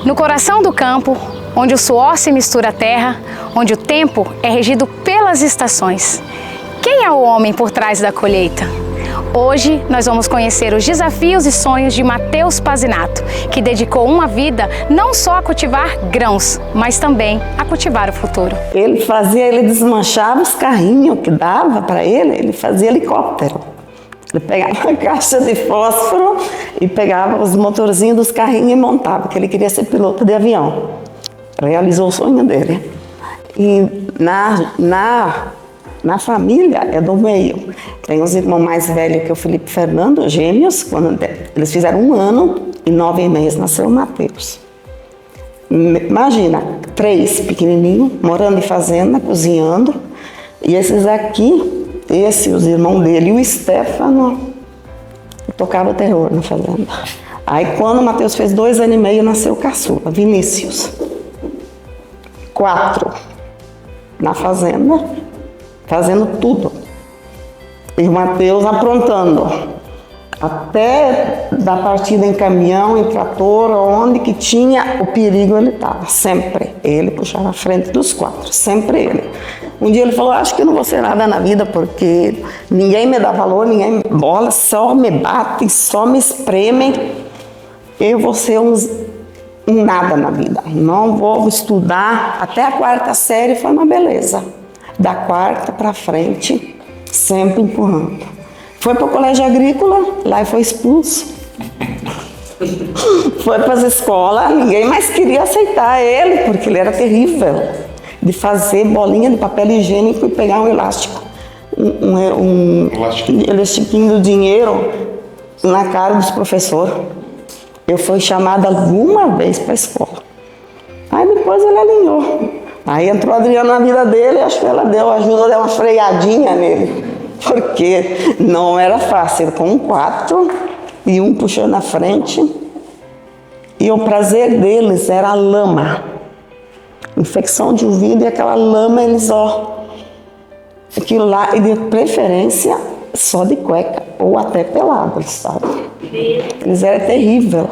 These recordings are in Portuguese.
No coração do campo, onde o suor se mistura à terra, onde o tempo é regido pelas estações. Quem é o homem por trás da colheita? Hoje nós vamos conhecer os desafios e sonhos de Matheus Pazinato, que dedicou uma vida não só a cultivar grãos, mas também a cultivar o futuro. Ele desmanchava os carrinhos que dava para ele fazia helicóptero. Ele pegava uma caixa de fósforo e pegava os motorzinhos dos carrinhos e montava, porque ele queria ser piloto de avião. Realizou o sonho dele. E na família é do meio. Tem os irmãos mais velhos que o Felipe e Fernando, gêmeos. Quando eles fizeram 1 ano e 9 meses, nasceu o Matheus. Imagina, 3 pequenininhos, morando em fazenda, cozinhando. E esses aqui, os irmãos dele e o Stefano, tocava terror na fazenda. Aí quando o Matheus fez 2 anos e meio, nasceu o caçula, Vinícius. 4 na fazenda, fazendo tudo. E o Matheus aprontando. Até da partida em caminhão, em trator, onde que tinha o perigo, ele estava, sempre. Ele puxava a frente dos 4, sempre ele. Um dia ele falou, acho que não vou ser nada na vida, porque ninguém me dá valor, ninguém me bola, só me batem, só me espremem. Eu vou ser um nada na vida, não vou estudar. Até a 4ª série foi uma beleza. Da 4ª para frente, sempre empurrando. Foi para o colégio agrícola, lá foi expulso. Foi para as escolas, ninguém mais queria aceitar ele, porque ele era terrível. De fazer bolinha de papel higiênico e pegar um elástico. Um elastiquinho do dinheiro na cara dos professores. Eu fui chamada alguma vez para a escola. Aí depois ele alinhou. Aí entrou a Adriana na vida dele, acho que ela ajudou a dar uma freadinha nele. Porque não era fácil, com 4 e um puxando na frente. E o prazer deles era a lama. Infecção de ouvido e aquela lama, aquilo lá, e de preferência só de cueca, ou até pelado, sabe? Eles eram terríveis.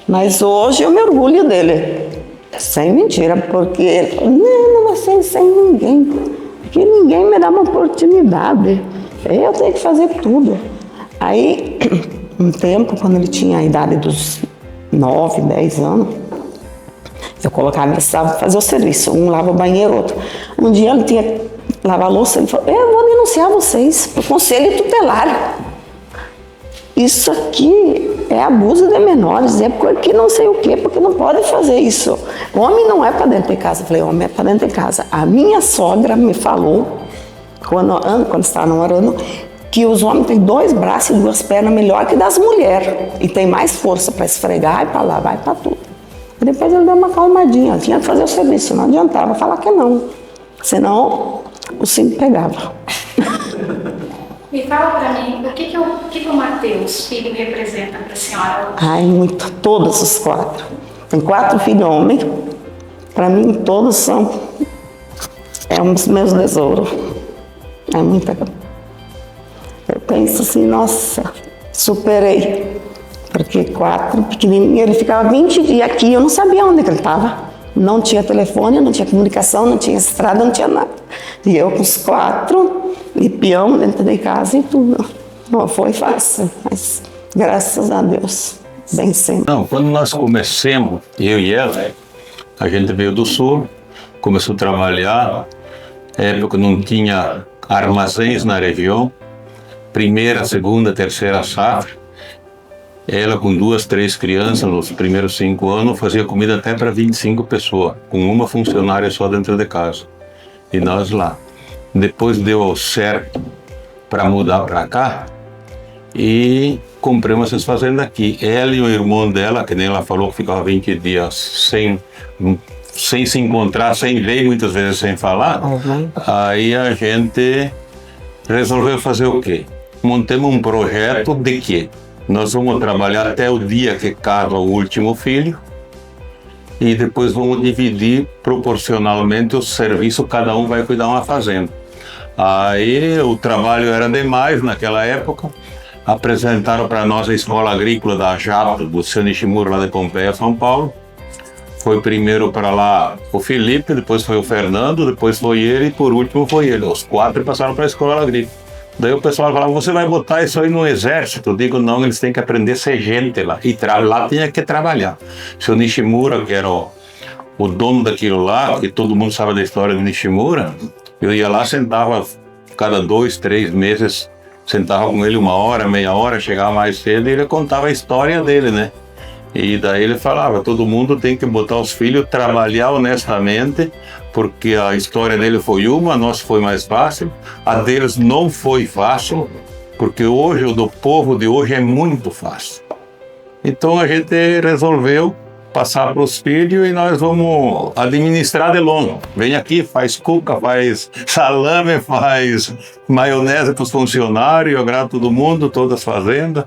Mas hoje eu me orgulho dele. Sem mentira, porque ele falou, não vai ser sem ninguém. Porque ninguém me dá uma oportunidade. Eu tenho que fazer tudo. Aí, um tempo, quando ele tinha a idade dos 9, 10 anos, eu colocava, ele precisava fazer o serviço. Um lava o banheiro, outro. Um dia ele tinha que lavar a louça, ele falou, eu vou denunciar vocês para o conselho tutelar. Isso aqui é abuso de menores, é porque não sei o quê, porque não pode fazer isso. Homem não é para dentro de casa. Eu falei, homem é para dentro de casa. A minha sogra me falou, quando estava namorando, que os homens têm 2 braços e 2 pernas melhor que das mulheres. E tem mais força para esfregar e para lavar e para tudo. E depois ele deu uma calmadinha, tinha que fazer o serviço, não adiantava falar que não. Senão o cinto pegava. Me fala para mim, o que o Matheus, filho, representa para a senhora? Ai, muito, todos os 4. Tem 4 filhos homens, para mim todos são, um dos meus tesouros. É muita coisa. Eu penso assim, nossa, superei. Porque 4 pequenininhos, ele ficava 20 dias aqui, eu não sabia onde que ele estava. Não tinha telefone, não tinha comunicação, não tinha estrada, não tinha nada. E eu com os 4, e peão dentro de casa e tudo. Não foi fácil, mas graças a Deus, vencemos. Não, quando nós começamos, eu e ela, a gente veio do sul, começou a trabalhar, época não tinha armazéns na região, 1ª, 2ª, 3ª safra. Ela com 2, 3 crianças nos primeiros 5 anos fazia comida até para 25 pessoas, com uma funcionária só dentro de casa. E nós lá. Depois deu certo para mudar para cá e compramos essas fazendas aqui. Ela e o irmão dela, que nem ela falou que ficava 20 dias sem se encontrar, sem ver, muitas vezes sem falar. Aí a gente resolveu fazer o quê? Montamos um projeto de que nós vamos trabalhar até o dia que casa o último filho e depois vamos dividir proporcionalmente o serviço, cada um vai cuidar uma fazenda. Aí o trabalho era demais naquela época, apresentaram para nós a escola agrícola da Jato, do seu Nishimura, lá de Pompeia, São Paulo. Foi primeiro para lá o Felipe, depois foi o Fernando, depois foi ele e por último foi ele. Os 4 passaram para a escola agrícola. Daí o pessoal falava, você vai botar isso aí no exército? Eu digo, não, eles têm que aprender a ser gente lá. E lá tinha que trabalhar. Seu Nishimura, que era o dono daquilo lá, que todo mundo sabe da história do Nishimura, eu ia lá, sentava cada 2, 3 meses, sentava com ele 1 hora, meia hora, chegava mais cedo e ele contava a história dele, né? E daí ele falava, todo mundo tem que botar os filhos trabalhar honestamente, porque a história dele foi uma, a nossa foi mais fácil, a deles não foi fácil, porque hoje o do povo de hoje é muito fácil. Então a gente resolveu passar para os filhos e nós vamos administrar de longe. Vem aqui, faz cuca, faz salame, faz maionese para os funcionários, agrada todo mundo, todas as fazendas.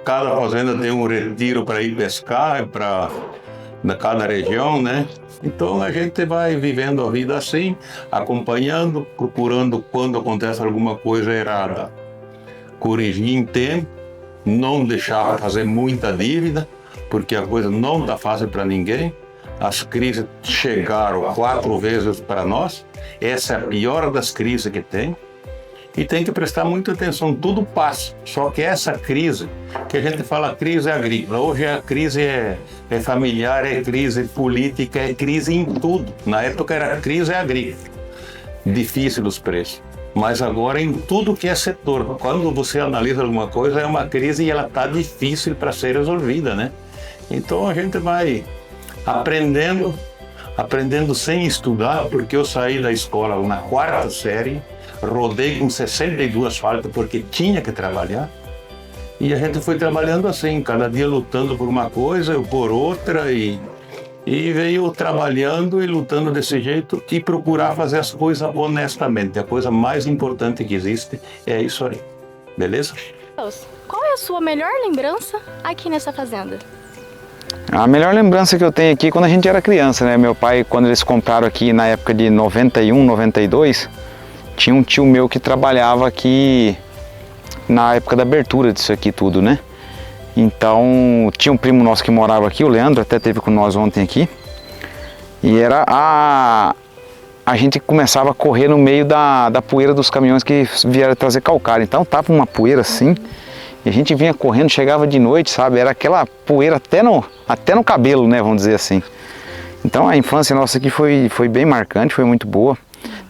Cada fazenda tem um retiro para ir pescar, na cada região, né? Então a gente vai vivendo a vida assim, acompanhando, procurando quando acontece alguma coisa errada, corrigir em tempo, não deixar fazer muita dívida, porque a coisa não está fácil para ninguém. As crises chegaram 4 vezes para nós, essa é a pior das crises que tem. E tem que prestar muita atenção, tudo passa. Só que essa crise, que a gente fala crise agrícola, hoje a crise é familiar, é crise política, é crise em tudo. Na época era crise agrícola, difícil os preços. Mas agora em tudo que é setor, quando você analisa alguma coisa, é uma crise e ela está difícil para ser resolvida, né? Então a gente vai aprendendo sem estudar, porque eu saí da escola na 4ª série, rodei com 62 faltas porque tinha que trabalhar. E a gente foi trabalhando assim, cada dia lutando por uma coisa, eu por outra, e veio trabalhando e lutando desse jeito e procurar fazer as coisas honestamente. A coisa mais importante que existe é isso aí. Beleza? Qual é a sua melhor lembrança aqui nessa fazenda? A melhor lembrança que eu tenho aqui é quando a gente era criança, né? Meu pai, quando eles compraram aqui na época de 91, 92, tinha um tio meu que trabalhava aqui na época da abertura disso aqui tudo, né? Então, tinha um primo nosso que morava aqui, o Leandro, até teve com nós ontem aqui. E era a gente começava a correr no meio da poeira dos caminhões que vieram trazer calcário. Então, tava uma poeira assim, e a gente vinha correndo, chegava de noite, sabe? Era aquela poeira até no cabelo, né? Vamos dizer assim. Então, a infância nossa aqui foi bem marcante, foi muito boa.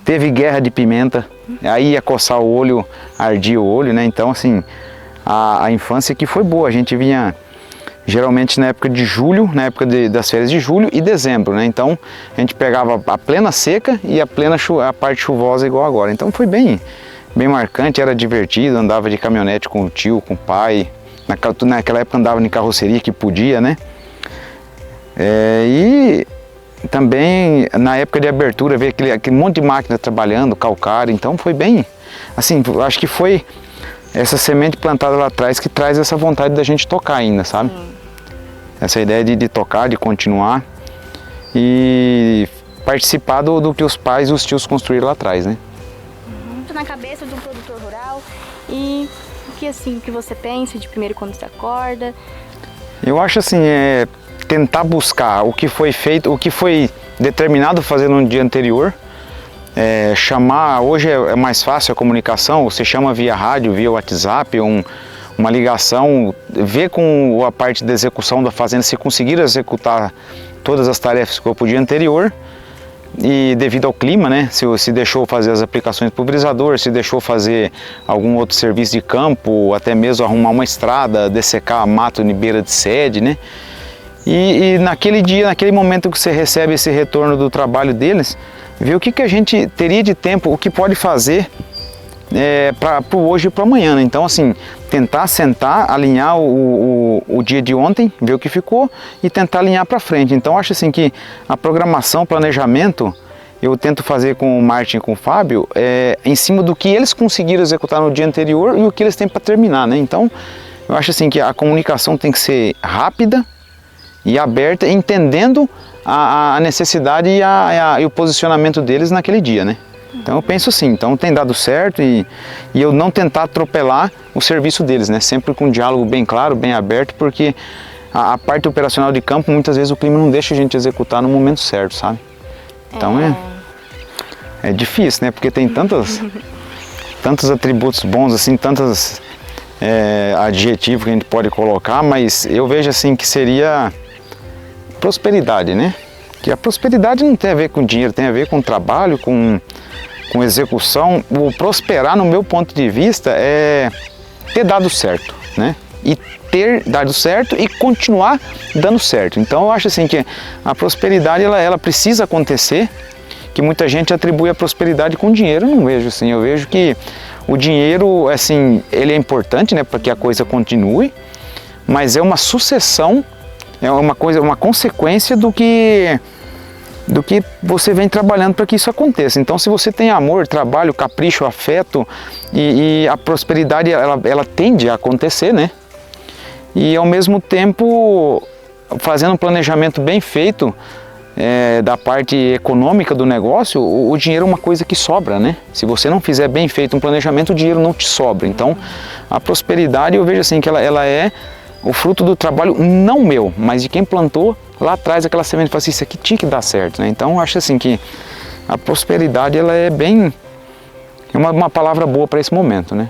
Teve guerra de pimenta, aí ia coçar o olho, ardia o olho, né? Então, assim, a infância aqui foi boa. A gente vinha geralmente na época de julho, na época das férias de julho e dezembro, né? Então, a gente pegava a plena seca e a parte chuvosa igual agora. Então, foi bem marcante, era divertido, andava de caminhonete com o tio, com o pai. Naquela época andava em carroceria que podia, né? E também na época de abertura ver aquele monte de máquina trabalhando, calcário, então foi bem, assim, acho que foi essa semente plantada lá atrás que traz essa vontade da gente tocar ainda, sabe? Essa ideia de tocar, de continuar e participar do que os pais e os tios construíram lá atrás, né? Na cabeça de um produtor rural e o que você pensa de primeiro quando você acorda? Eu acho assim, tentar buscar o que foi feito, o que foi determinado fazer no dia anterior, chamar, hoje é mais fácil a comunicação, você chama via rádio, via WhatsApp, uma ligação, ver com a parte da execução da fazenda, se conseguir executar todas as tarefas que foi para o dia anterior, e devido ao clima, né, se deixou fazer as aplicações pulverizador, se deixou fazer algum outro serviço de campo, até mesmo arrumar uma estrada, dessecar mato em beira de sede, né? E naquele dia, naquele momento que você recebe esse retorno do trabalho deles, ver o que a gente teria de tempo, o que pode fazer para hoje e para amanhã, né? Então, assim, tentar sentar, alinhar o dia de ontem, ver o que ficou e tentar alinhar para frente. Então, acho assim que a programação, o planejamento, eu tento fazer com o Martin e com o Fábio, em cima do que eles conseguiram executar no dia anterior e o que eles têm para terminar, né? Então, eu acho assim que a comunicação tem que ser rápida e aberta, entendendo a necessidade e o posicionamento deles naquele dia, né? Então eu penso assim, então tem dado certo e eu não tentar atropelar o serviço deles, né? Sempre com um diálogo bem claro, bem aberto, porque a parte operacional de campo, muitas vezes o clima não deixa a gente executar no momento certo, sabe? Então é difícil, né? Porque tem tantos atributos bons, assim, tantos adjetivos que a gente pode colocar, mas eu vejo assim que seria prosperidade, né? Que a prosperidade não tem a ver com dinheiro, tem a ver com trabalho, com execução. O prosperar, no meu ponto de vista, é ter dado certo, né? E ter dado certo e continuar dando certo. Então eu acho assim que a prosperidade ela precisa acontecer, que muita gente atribui a prosperidade com dinheiro. Eu não vejo assim, eu vejo que o dinheiro, assim, ele é importante, né, para que a coisa continue, mas é uma sucessão, é uma consequência do que você vem trabalhando para que isso aconteça. Então, se você tem amor, trabalho, capricho, afeto e a prosperidade ela tende a acontecer, né? E ao mesmo tempo, fazendo um planejamento bem feito da parte econômica do negócio, o dinheiro é uma coisa que sobra, né? Se você não fizer bem feito um planejamento, o dinheiro não te sobra. Então, a prosperidade, eu vejo assim que ela é o fruto do trabalho, não meu, mas de quem plantou lá atrás aquela semente e falou assim, isso aqui tinha que dar certo, né? Então eu acho assim que a prosperidade ela é uma palavra boa para esse momento, né?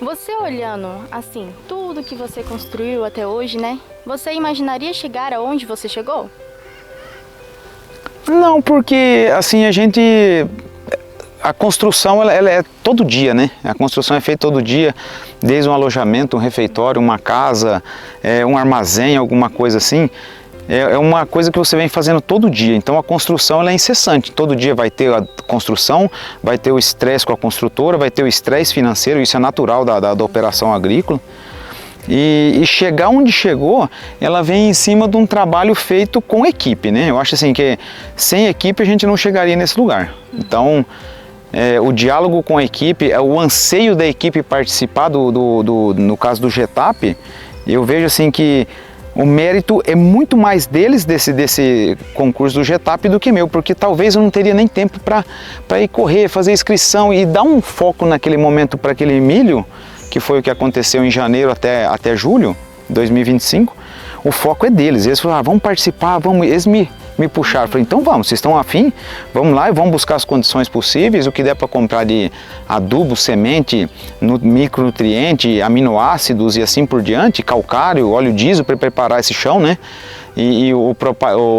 Você olhando assim, tudo que você construiu até hoje, né? Você imaginaria chegar aonde você chegou? Não, porque assim a construção ela é todo dia, né? A construção é feita todo dia, desde um alojamento, um refeitório, uma casa, um armazém, alguma coisa assim. É uma coisa que você vem fazendo todo dia, então a construção ela é incessante, todo dia vai ter a construção, vai ter o estresse com a construtora, vai ter o estresse financeiro, isso é natural da operação agrícola. E chegar onde chegou, ela vem em cima de um trabalho feito com equipe, né? Eu acho assim que sem equipe a gente não chegaria nesse lugar. Então, o diálogo com a equipe, o anseio da equipe participar no caso do GETAP, eu vejo assim que o mérito é muito mais deles desse concurso do GETAP do que meu, porque talvez eu não teria nem tempo para ir correr, fazer inscrição e dar um foco naquele momento para aquele milho, que foi o que aconteceu em janeiro até julho de 2025, o foco é deles. Eles falaram, vamos participar, eles me puxaram. Eu falei, então vamos, vocês estão afim? Vamos lá e vamos buscar as condições possíveis, o que der para comprar de adubo, semente, micronutriente, aminoácidos e assim por diante, calcário, óleo diesel para preparar esse chão, né? E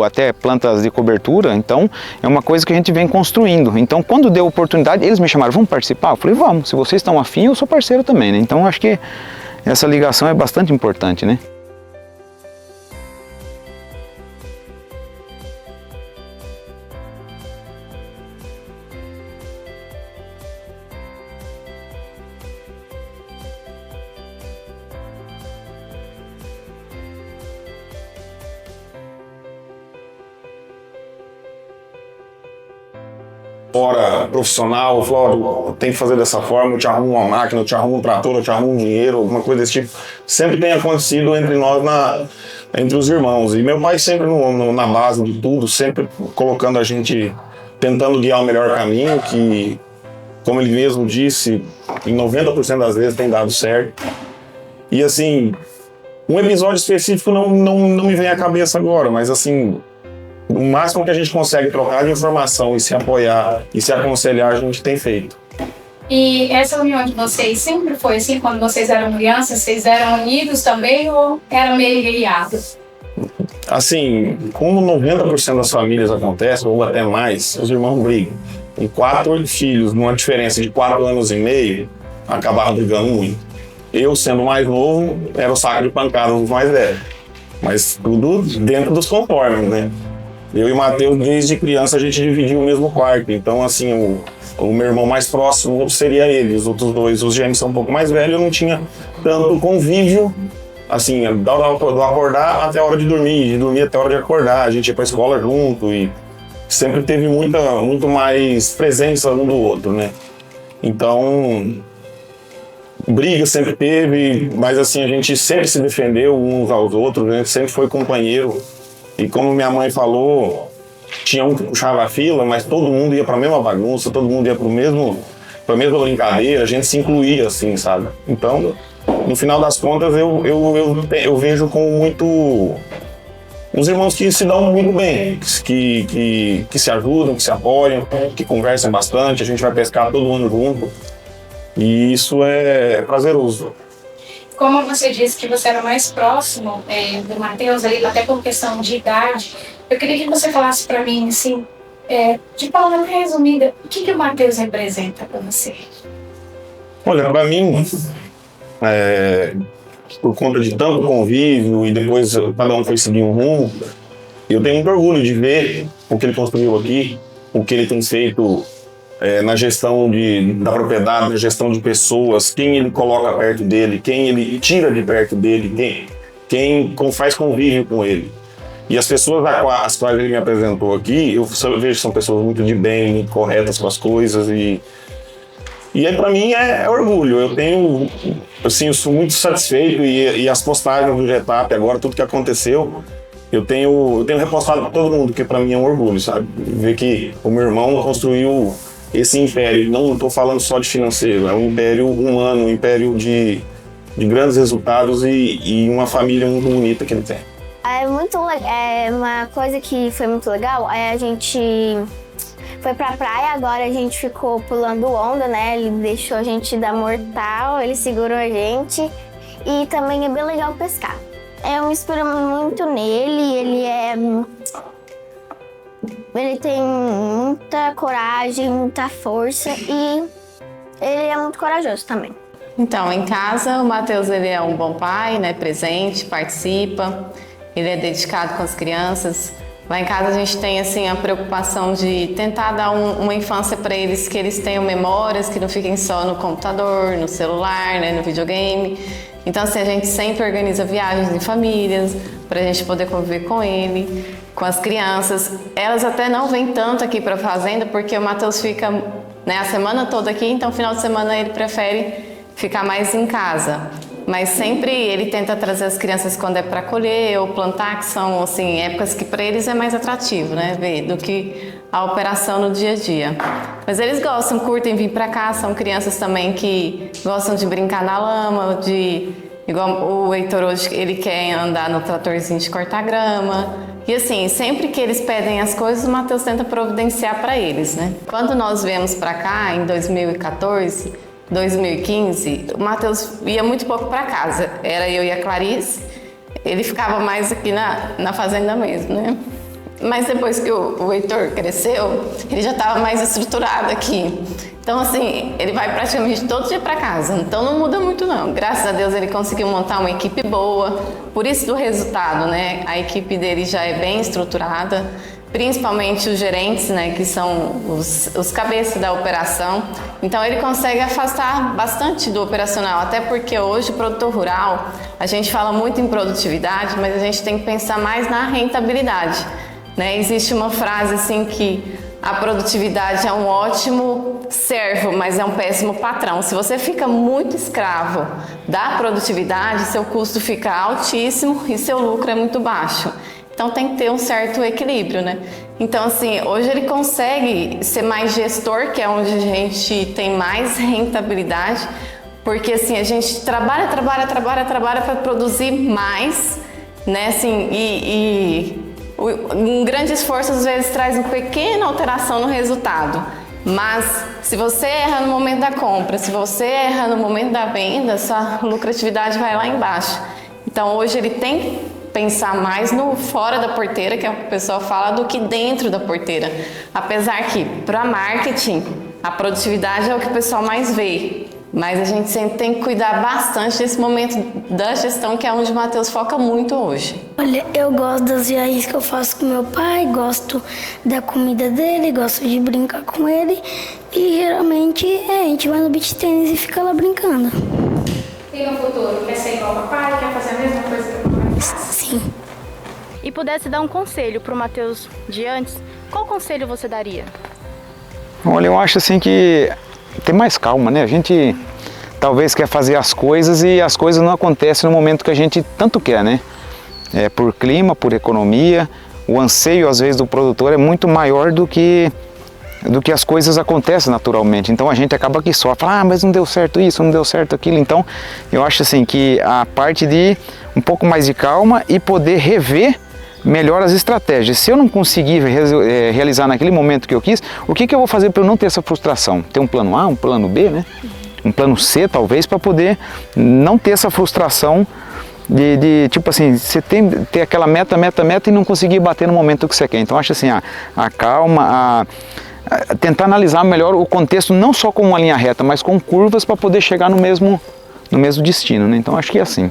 até plantas de cobertura. Então é uma coisa que a gente vem construindo. Então quando deu oportunidade, eles me chamaram, vamos participar? Eu falei, vamos, se vocês estão afim, eu sou parceiro também, né? Então acho que essa ligação é bastante importante, né? Fora profissional, falou, tem que fazer dessa forma, eu te arrumo uma máquina, eu te arrumo um trator, eu te arrumo um dinheiro, alguma coisa desse tipo. Sempre tem acontecido entre nós, entre os irmãos. E meu pai sempre na base de tudo, sempre colocando a gente, tentando guiar o melhor caminho, que, como ele mesmo disse, em 90% das vezes tem dado certo. E assim, um episódio específico não me vem à cabeça agora, mas assim, o máximo que a gente consegue trocar de informação e se apoiar e se aconselhar, a gente tem feito. E essa união de vocês sempre foi assim, quando vocês eram crianças, vocês eram unidos também ou eram meio guerreados? Assim, como 90% das famílias acontece, ou até mais, os irmãos brigam. E 4 filhos, numa diferença de 4 anos e meio, acabaram brigando muito. Eu, sendo mais novo, era o saco de pancadas dos mais velhos. Mas tudo dentro dos conformes, né? Eu e o Matheus, desde criança, a gente dividia o mesmo quarto. Então, assim, o meu irmão mais próximo seria ele. Os outros dois, os gêmeos são um pouco mais velhos, eu não tinha tanto convívio, assim, do acordar até a hora de dormir até a hora de acordar. A gente ia pra escola junto e sempre teve muito mais presença um do outro, né? Então, briga sempre teve, mas assim, a gente sempre se defendeu uns aos outros, a gente sempre foi companheiro. E como minha mãe falou, tinha um que puxava a fila, mas todo mundo ia para a mesma bagunça, todo mundo ia para o mesmo pra mesma brincadeira, a gente se incluía, assim, sabe? Então, no final das contas, eu vejo como muito... Uns irmãos que se dão muito bem, que se ajudam, que se apoiam, que conversam bastante, a gente vai pescar todo mundo junto. E isso é prazeroso. Como você disse que você era mais próximo do Matheus, ali, até por questão de idade, eu queria que você falasse para mim, assim, de forma resumida, o que o Matheus representa para você? Olha, para mim, por conta de tanto convívio e depois cada um foi seguir um rumo, eu tenho muito orgulho de ver o que ele construiu aqui, o que ele tem feito na gestão da propriedade, na gestão de pessoas, quem ele coloca perto dele, quem ele tira de perto dele, quem faz convívio com ele. E as pessoas às quais ele me apresentou aqui, eu vejo que são pessoas muito de bem, muito corretas com as coisas e aí para mim é orgulho. Eu tenho, assim, eu sou muito satisfeito e as postagens do Getap agora, tudo que aconteceu, eu tenho repostado para todo mundo, porque para mim é um orgulho, sabe? Ver que o meu irmão construiu esse império, não estou falando só de financeiro, é um império humano, um império de grandes resultados e uma família muito bonita que ele tem. Uma coisa que foi muito legal, a gente foi pra praia, agora a gente ficou pulando onda, né? Ele deixou a gente dar mortal, ele segurou a gente e também é bem legal pescar. Eu me inspiro muito nele, ele tem muita coragem, muita força e ele é muito corajoso também. Então, em casa, o Matheus ele é um bom pai, né? Presente, participa, ele é dedicado com as crianças. Lá em casa a gente tem assim a preocupação de tentar dar uma infância para eles, que eles tenham memórias, que não fiquem só no computador, no celular, né? No videogame. Então assim, a gente sempre organiza viagens em famílias, para a gente poder conviver com ele, com as crianças. Elas até não vêm tanto aqui para a fazenda, porque o Matheus fica, né, a semana toda aqui, então no final de semana ele prefere ficar mais em casa. Mas sempre ele tenta trazer as crianças quando é para colher ou plantar, que são assim, épocas que para eles é mais atrativo, né, ver, do que a operação no dia a dia. Mas eles gostam, curtem vir para cá, são crianças também que gostam de brincar na lama, igual o Heitor hoje, ele quer andar no tratorzinho de cortar grama. E assim, sempre que eles pedem as coisas, o Matheus tenta providenciar para eles, né. Quando nós viemos para cá, em 2014, 2015, o Matheus ia muito pouco para casa. Era eu e a Clarice, ele ficava mais aqui na fazenda mesmo, né? Mas depois que o Heitor cresceu, ele já estava mais estruturado aqui. Então, assim, ele vai praticamente todo dia para casa, então não muda muito não. Graças a Deus ele conseguiu montar uma equipe boa, por isso do resultado, né? A equipe dele já é bem estruturada, principalmente os gerentes, né, que são os cabeças da operação. Então ele consegue afastar bastante do operacional, até porque hoje o produtor rural, a gente fala muito em produtividade, mas a gente tem que pensar mais na rentabilidade, né? Existe uma frase assim que a produtividade é um ótimo servo, mas é um péssimo patrão. Se você fica muito escravo da produtividade, seu custo fica altíssimo e seu lucro é muito baixo. Então tem que ter um certo equilíbrio, né? Então assim, hoje ele consegue ser mais gestor, que é onde a gente tem mais rentabilidade, porque assim, a gente trabalha para produzir mais, né? Assim, um grande esforço às vezes traz uma pequena alteração no resultado. Mas se você erra no momento da compra, se você erra no momento da venda, sua lucratividade vai lá embaixo. Então hoje ele tem que pensar mais no fora da porteira, que é o que o pessoal fala, do que dentro da porteira. Apesar que, para marketing, a produtividade é o que o pessoal mais vê. Mas a gente sempre tem que cuidar bastante desse momento da gestão, que é onde o Matheus foca muito hoje. Olha, eu gosto das viagens que eu faço com meu pai, gosto da comida dele, gosto de brincar com ele. E geralmente a gente vai no beach tennis e fica lá brincando. E no futuro, quer ser igual ao papai, quer fazer a mesma coisa que o papai? Sim. E pudesse dar um conselho pro Matheus de antes, qual conselho você daria? Olha, eu acho assim que tem mais calma, né? A gente talvez quer fazer as coisas e as coisas não acontecem no momento que a gente tanto quer, né? Por clima, por economia, o anseio às vezes do produtor é muito maior do que do que as coisas acontecem naturalmente. Então a gente acaba que só fala, mas não deu certo isso, não deu certo aquilo. Então eu acho assim que a parte de um pouco mais de calma e poder rever melhor as estratégias. Se eu não conseguir realizar naquele momento que eu quis, o que eu vou fazer para eu não ter essa frustração? Ter um plano A, um plano B, né? Um plano C talvez, para poder não ter essa frustração de tipo assim, você ter aquela meta e não conseguir bater no momento que você quer. Então acho assim, a calma, tentar analisar melhor o contexto, não só com uma linha reta, mas com curvas para poder chegar no mesmo destino, né? Então acho que é assim.